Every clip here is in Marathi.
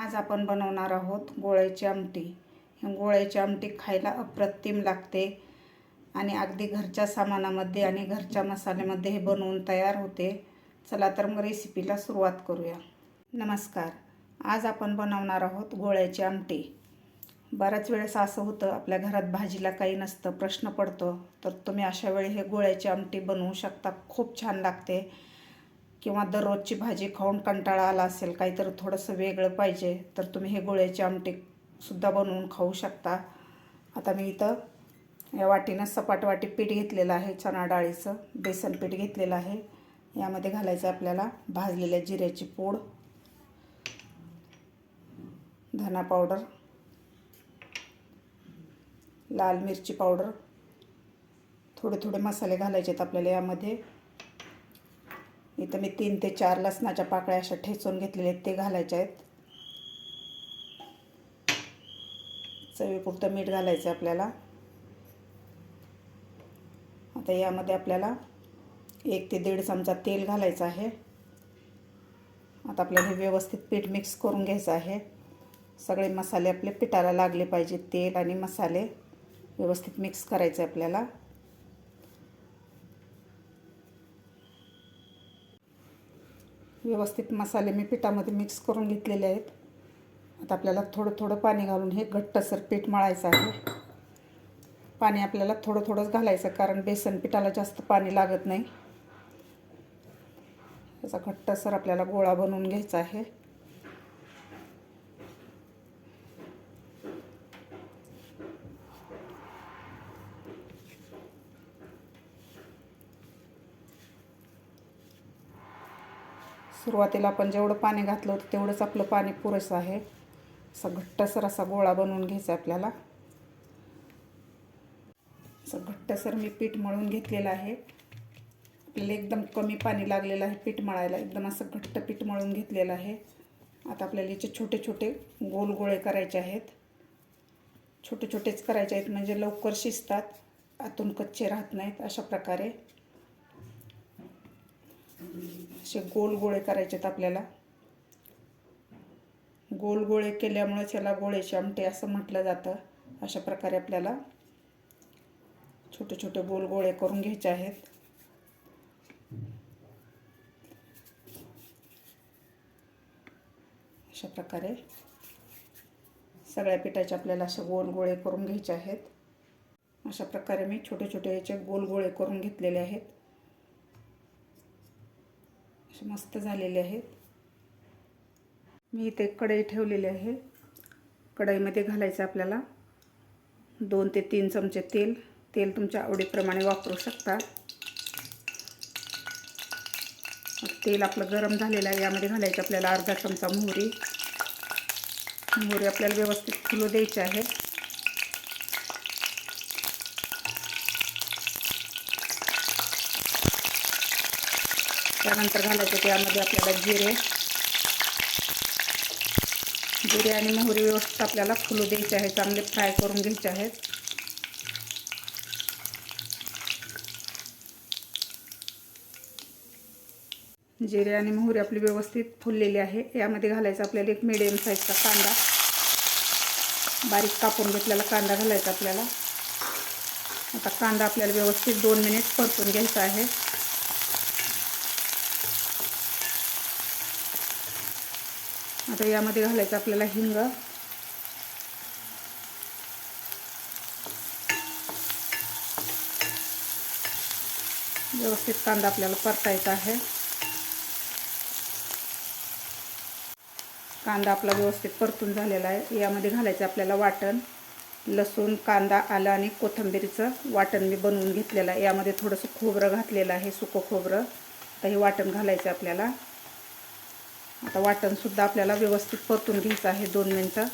आज आपण बनवणार आहोत गोळ्याची आमटी। ही गोळ्याची आमटी खायला अप्रतिम लागते आणि अगदी घरच्या सामानामध्ये आणि घरच्या मसाल्यामध्ये हे बनवून तयार होते। चला तर मग रेसिपीला सुरुवात करूया। नमस्कार, आज आपण बनवणार आहोत गोळ्याची आमटी। बऱ्याच वेळेस असं होतं आपल्या घरात भाजीला काही नसतं, प्रश्न पडतो, तर तुम्ही अशा वेळी हे गोळ्याची आमटी बनवू शकता। खूप छान लागते। किंवा दररोजची भाजी खाऊन कंटाळा आला असेल, काहीतरी थोडंसं वेगळं पाहिजे, तर तुम्ही हे गोळ्याची आमटी सुद्धा बनवून खाऊ शकता। आता मी इथं या वाटीनं सपाट वाटी पीठ घेतलेलं आहे, चणा डाळीचं बेसन पीठ घेतलेलं आहे। यामध्ये घालायचं आपल्याला भाजलेल्या जिऱ्याची पूड, धना पावडर, लाल मिरची पावडर, थोडे थोडे मसाले घालायचे आहेत आपल्याला यामध्ये। इथं मी 3 ते 4 लसणाच्या पाकळ्या अशा ठेचून घेतलेल्या आहेत, ते घालायचे आहेत। चवीपुरतं मीठ घालायचं आपल्याला। आता यामध्ये आपल्याला 1 ते 1.5 चमचा तेल घालायचं आहे। आता आपल्याला हे व्यवस्थित पीठ मिक्स करून घ्यायचं आहे। सगळे मसाले आपले पिठाला लागले पाहिजे, तेल आणि मसाले व्यवस्थित मिक्स करायचे आपल्याला। व्यवस्थित मसाले मी पिठामध्ये मिक्स करून घेतलेले आहेत। आता आपल्याला थोडं थोडं पाणी घालून हे घट्टसर पीठ मळायचं आहे। पाणी आपल्याला थोडं थोडंच घालायचं, कारण बेसन पिठाला जास्त पाणी लागत नाही। याचा घट्टसर आपल्याला गोळा बनवून घ्यायचा आहे। सुरुवातीला आपण जेवढं पाणी घातलं होतं तेवढंच आपलं पाणी पुरेसं आहे। असा घट्टसर असा गोळा बनवून घ्यायचा आपल्याला। असं घट्टसर मी पीठ मळून घेतलेलं आहे। आपल्याला एकदम कमी पाणी लागलेलं आहे पीठ मळायला, एकदम असं घट्ट पीठ मळून घेतलेलं आहे। आता आपल्याला याचे छोटे छोटे गोल गोळे करायचे आहेत। छोटे छोटेच करायचे आहेत, म्हणजे लवकर शिजतात, आतून कच्चे राहत नाहीत। अशा प्रकारे असे गोल गोळे करायचे आहेत आपल्याला। गोल गोळे केल्यामुळे याला गोळ्याची आमटी असं म्हटलं जातं। अशा प्रकारे आपल्याला छोटे छोटे गोल गोळे करून घ्यायचे आहेत। अशा प्रकारे सगळ्या पिठाचे आपल्याला असे गोल गोळे करून घ्यायचे आहेत। अशा प्रकारे मी छोटे छोटे याचे गोल गोळे करून घेतलेले आहेत। असे मस्त झालेले आहेत। मी इथे कढई ठेवलेली आहे। कढईमध्ये घालायचं आपल्याला 2 ते 3 चमचे तेल। तेल तुमच्या आवडीप्रमाणे वापरू शकता। तेल आपलं गरम झालेलं आहे, यामध्ये घालायचं आपल्याला अर्धा चमचा मोहरी। मोहरी आपल्याला व्यवस्थित फुलू द्यायची आहे। त्यानंतर घालायचं त्यामध्ये आपल्याला जिरे आणि मोहरी व्यवस्थित आपल्याला फुलू द्यायचे आहे, चांगले फ्राय करून घ्यायचे आहेत। जिरे आणि मोहरी आपली व्यवस्थित फुललेली आहे। यामध्ये घालायचं आपल्याला एक मीडियम साईजचा कांदा, बारीक कापून घेतलेला कांदा घालायचा आपल्याला। आता कांदा आपल्याला व्यवस्थित 2 मिनिट परतून घ्यायचा आहे। आता यामध्ये घालायचं आपल्याला हिंग, व्यवस्थित कांदा आपल्याला परतायचा आहे। कांदा आपला व्यवस्थित परतून झालेला आहे। यामध्ये घालायचं आपल्याला वाटण, लसूण, कांदा, आलं आणि कोथिंबीरचं वाटण मी बनवून घेतलेलं आहे। यामध्ये थोडंसं खोबरं घातलेलं आहे, सुकं खोबरं। आता हे वाटण घालायचं आपल्याला। आता वाटणसुद्धा आपल्याला व्यवस्थित परतून घ्यायचं आहे 2 मिनटं।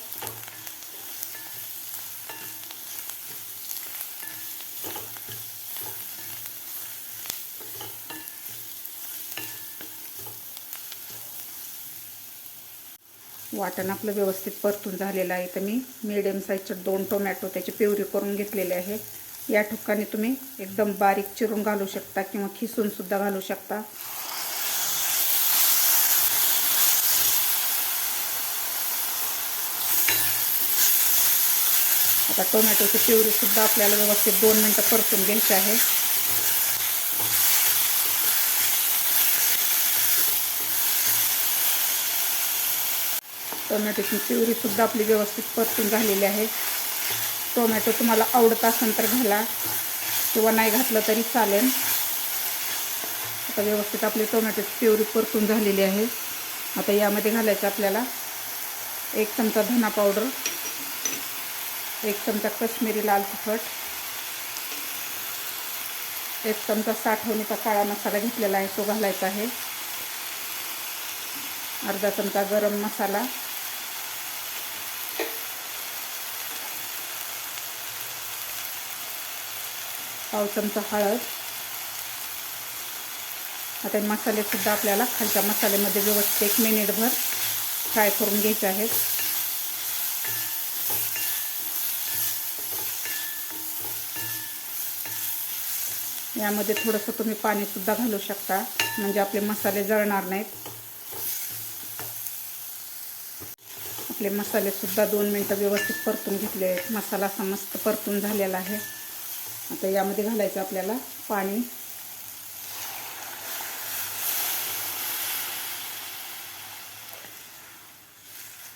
वाटण आपलं व्यवस्थित परतून झालेलं आहे। तर मी मीडियम साईजचे 2 टोमॅटो त्याची प्युरी करून घेतलेले आहे। या ठिकाणी तुम्ही एकदम बारीक चिरून घालू शकता किंवा खिसून सुद्धा घालू शकता। आता टोमॅटोची प्युरीसुद्धा आपल्याला व्यवस्थित 2 मिनटं परतून घ्यायची आहे. टोमॅटोची प्युरीसुद्धा आपली व्यवस्थित परतून झालेली आहे. टोमॅटो तुम्हाला आवडत असेल तर घाला किंवा नाही घातलं तरी चालेल. आता व्यवस्थित आपली टोमॅटोची प्युरी परतून झालेली आहे. आता यामध्ये घालायचं आपल्याला 1 चमचा धना पावडर, 1 चमचा काश्मीरी लाल तिखट, 1 चमचा साठवणीचा काळा मसाला घेतलेला आहे तो घालायचा आहे, अर्धा चमचा गरम मसाला, पाव चमचा हळद. आता मसालेसुद्धा आपल्याला खालच्या मसाल्यामध्ये व्यवस्थित 1 मिनिटभर फ्राय करून घ्यायचे आहेत. यामध्ये थोडंसं तुम्ही पाणीसुद्धा घालू शकता म्हणजे आपले मसाले जळणार नाहीत. आपले मसालेसुद्धा 2 मिनटं व्यवस्थित परतून घेतले आहेत. मसाला असा मस्त परतून झालेला आहे. आता यामध्ये घालायचं आपल्याला पाणी.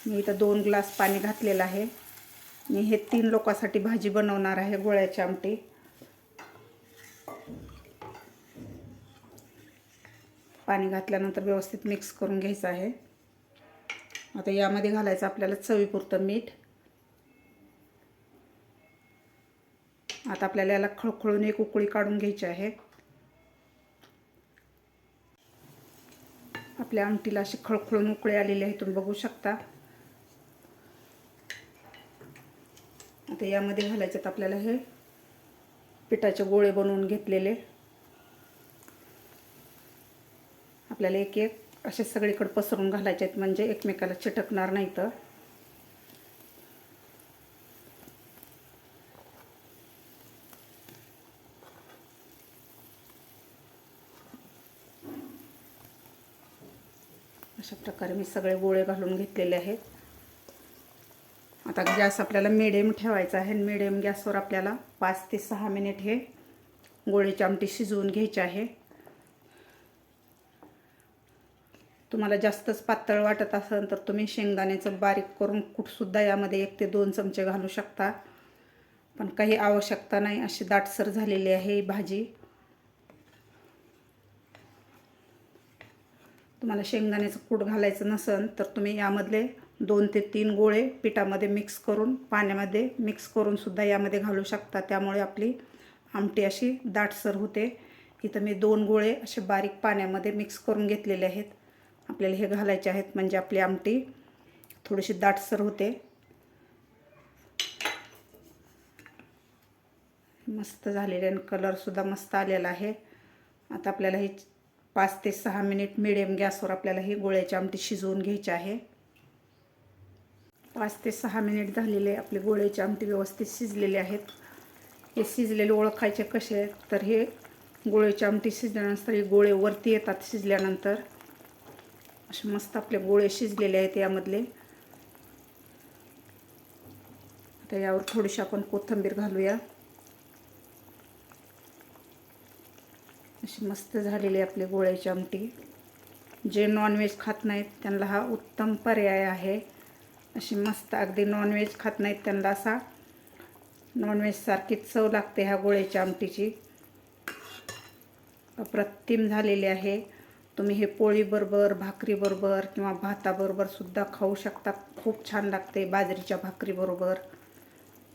मी इथं 2 ग्लास पाणी घातलेलं आहे. मी हे 3 लोकांसाठी भाजी बनवणार आहे, गोळ्याची आमटी. पाणी घातल्यानंतर व्यवस्थित मिक्स करून घ्यायचं आहे. आता यामध्ये घालायचं आपल्याला चवीपुरतं मीठ. आता आपल्याला याला खळखळून 1 उकळी काढून घ्यायची आहे. आपल्या आमटीला अशी खळखळून उकळी आलेली आहे, तुम्ही बघू शकता. आता यामध्ये घालायचं आपल्याला हे पिठाचे गोळे बनवून घेतलेले. आपल्याला एक एक असे सगळीकडे पसरून घालायचे आहेत म्हणजे एकमेकाला चिटकणार नाही. तर अशा प्रकारे मी सगळे गोळे घालून घेतलेले आहेत. आता गॅस आपल्याला मिडियम ठेवायचा आहे. मिडियम गॅसवर आपल्याला 5 ते 6 मिनिट हे गोळ्याची आमटी शिजवून घ्यायची आहे. तुम्हाला जास्तच पातळ वाटत असेल तर तुम्ही शेंगदाण्याचं बारीक करून कूटसुद्धा यामध्ये 1 ते 2 चमचे घालू शकता. पण काही आवश्यकता नाही, अशी दाटसर झालेली आहे ही भाजी. तुम्हाला शेंगदाण्याचं कूट घालायचं नसेल तर तुम्ही यामधले 2 ते 3 गोळे पिठामध्ये मिक्स करून पाण्यामध्ये मिक्स करून सुद्धा यामध्ये घालू शकता. त्यामुळे आपली आमटी अशी दाटसर होते. इथं मी 2 गोळे असे बारीक पाण्यामध्ये मिक्स करून घेतलेले आहेत. आपल्याला हे घालायचे आहेत म्हणजे आपली आमटी थोडीशी दाटसर होते. मस्त झालेले आणि कलरसुद्धा मस्त आलेला आहे. आता आपल्याला हे 5 ते 6 मिनिट मिडियम गॅसवर आपल्याला ही गोळ्याची आमटी शिजवून घ्यायची आहे. 5 ते 6 मिनिट झालेले आपले गोळ्याची आमटी व्यवस्थित शिजलेले आहेत. हे शिजलेले ओळखायचे कसे तर हे गोळ्याची आमटी शिजल्यानंतर हे गोळे वरती येतात. शिजल्यानंतर असे मस्त आपले गोळे शिजलेले आहेत यामधले. आता यावर थोडीशी आपण कोथिंबीर घालूया. अशी मस्त झालेली आपली गोळ्याची आमटी. जे नॉनव्हेज खात नाहीत त्यांना हा उत्तम पर्याय आहे. अशी मस्त अगदी नॉनव्हेज खात नाहीत त्यांना असा नॉनव्हेजसारखीच चव लागते ह्या गोळ्याच्या आमटीची. अप्रतिम झालेली आहे. तुम्ही हे पोळीबरोबर, भाकरीबरोबर किंवा भाताबरोबर सुद्धा खाऊ शकता. खूप छान लागते बाजरीच्या भाकरीबरोबर.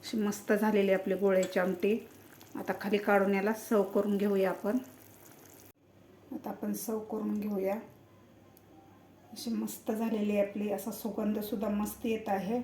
अशी मस्त झालेली आपली गोळ्याची आमटी. आता खाली काढून याला सर्व करून घेऊया आपण. आता आपण सर्व करून घेऊया. अशी मस्त झालेली आपली, असा सुगंधसुद्धा मस्त येत आहे.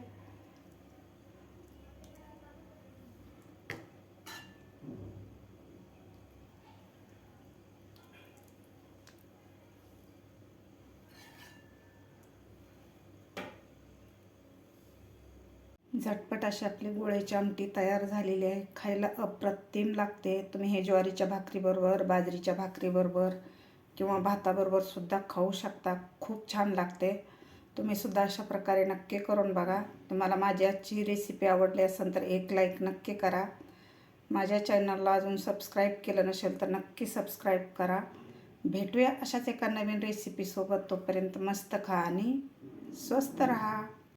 झटपट अशी आपली गोळ्याची आमटी तयार झालेली आहे. खायला अप्रतिम लागते. तुम्ही हे ज्वारीच्या भाकरीबरोबर, बाजरीच्या भाकरीबरोबर किंवा भाताबरोबर सुद्धा खाऊ शकता. खूप छान लागते. तुम्हीसुद्धा अशा प्रकारे नक्की करून बघा. तुम्हाला माझी आजची रेसिपी आवडली असेल तर एक लाईक नक्की करा. माझ्या चॅनलला अजून सबस्क्राईब केलं नसेल तर नक्की सबस्क्राईब करा. भेटूया अशाच एका नवीन रेसिपीसोबत. तोपर्यंत मस्त खा आणि स्वस्त राहा.